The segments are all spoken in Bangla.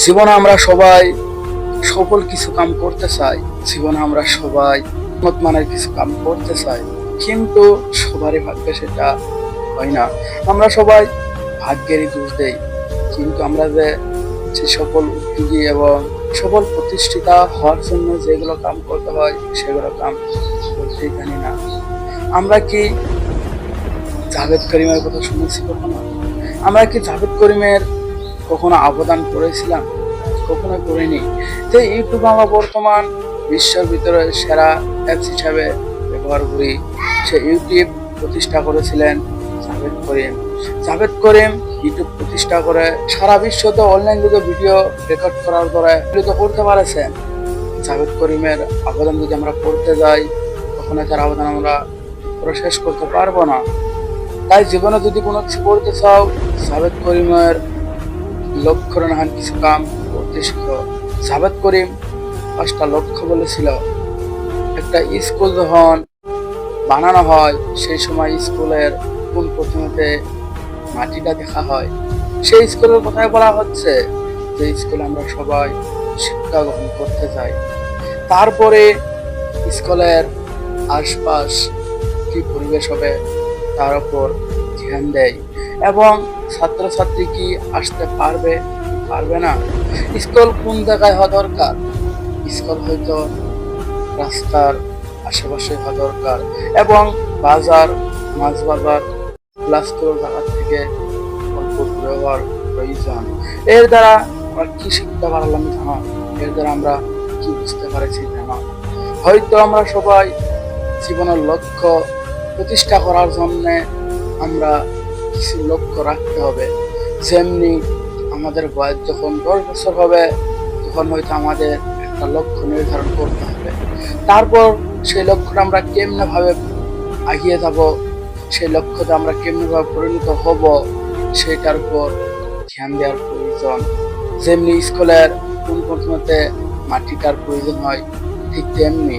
জীবনে আমরা সবাই সফল কিছু কাম করতে চাই, জীবনে আমরা সবাই উন্নত মানের কিছু কাম করতে চাই, কিন্তু সবারই ভাগ্যে সেটা হয় না। আমরা সবাই ভাগ্যেরই দোষ দেই, কিন্তু আমরা যে সকল উদ্যোগী এবং সফল প্রতিষ্ঠিতা হওয়ার জন্য যেগুলো কাম করতে হয় সেগুলো কাম করতেই জানি না। আমরা কি জাভেদ করিমের কথা শুনেছি কখনো? আমরা কি জাভেদ করিমের কখনো অবদান করেছিলাম? কখনো করিনি। তো ইউটিউব আমরা বর্তমান বিশ্বের ভিতরে সেরা অ্যাপস হিসাবে ব্যবহার করি। সে ইউটিউব প্রতিষ্ঠা করেছিলেন জাভেদ করিম। জাভেদ করিম ইউটিউব প্রতিষ্ঠা করে সারা বিশ্বতে অনলাইন যুগে ভিডিও রেকর্ড করার পরে তো করতে পারেছেন। জাভেদ করিমের অবদান যদি আমরা পড়তে যাই তখন তার অবদান আমরা পুরো শেষ করতে পারবো না। তাই জীবনে যদি কোনো কিছু করতে চাও, জাভেদ করিমের লক্ষ্য রাখান কিছু কাম করতে শিখো। জাভেদ করিম 5টা লক্ষ্য বলেছিল। একটা স্কুল যখন বানানো হয় সেই সময় স্কুলের কোন প্রথমতে মাটিটা দেখা হয়, সেই স্কুলের কথাই বলা হচ্ছে যে স্কুলে আমরা সবাই শিক্ষা গ্রহণ করতে যাই। তারপরে স্কুলের আশপাশ কি পরিবেশ হবে তার উপর ধ্যান দেয় এবং ছাত্রছাত্রী কি আসতে পারবে পারবে না, স্কুল কোন জায়গায় হওয়া দরকার, স্কুল হয়তো রাস্তার আশেপাশে হওয়া দরকার এবং বাজার মাছ বাজার প্লাস্টিক জায়গা থেকে অল্প দূরে হওয়ার প্রয়োজন। এর দ্বারা আমরা কি শিখতে পারলাম জানো? এর দ্বারা আমরা কি বুঝতে পারছি জানো? হয়তো আমরা সবাই জীবনের লক্ষ্য প্রতিষ্ঠা করার জন্য আমরা কিছু লক্ষ্য রাখতে হবে। যেমনি আমাদের বয়স যখন 10 বছর হবে তখন হয়তো আমাদের একটা লক্ষ্য নির্ধারণ করতে হবে। তারপর সেই লক্ষ্যটা আমরা কেমনে ভাবে এগিয়ে যাব, সেই লক্ষ্যতে আমরা কেমনে ভাবে পরিণত হব সেটার উপর ধ্যান দেওয়ার প্রয়োজন। যেমনি স্কুলের কোন প্রথমতে মাটিটার প্রয়োজন হয়, ঠিক তেমনি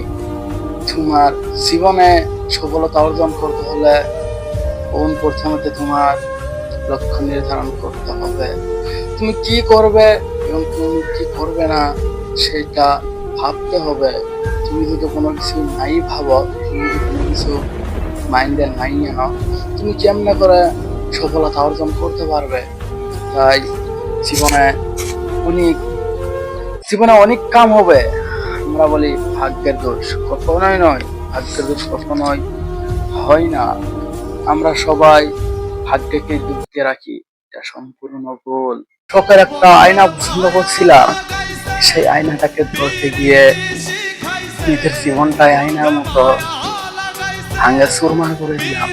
তোমার জীবনে সফলতা অর্জন করতে হলে কোন প্রথমতে তোমার লক্ষ্য নির্ধারণ করতে হবে। তুমি কি করবে এবং তুমি কি করবে না সেটা ভাবতে হবে। তুমি যদি কোনো কিছু নাই ভাবো, তুমি যদি কোনো কিছু মাইন্ডে নাই নাও, তুমি কেমনে করে সফলতা অর্জন করতে পারবে? তাই জীবনে অনেক কাম হবে। আমরা বলি ভাগ্যের দোষ, কখনোই নয়। ভাগ্যের দোষ কখনোই হয় না। আমরা সবাই ভাগ্যকে ডুবতে রাখি, এটা সম্পূর্ণ ভুল। শখের একটা আয়না পছন্দ করছিলাম, সেই আয়নাটাকে ধরতে গিয়ে নিজের জীবনটাই আয়নার মতো ভাঙে চুরমার করে দিলাম।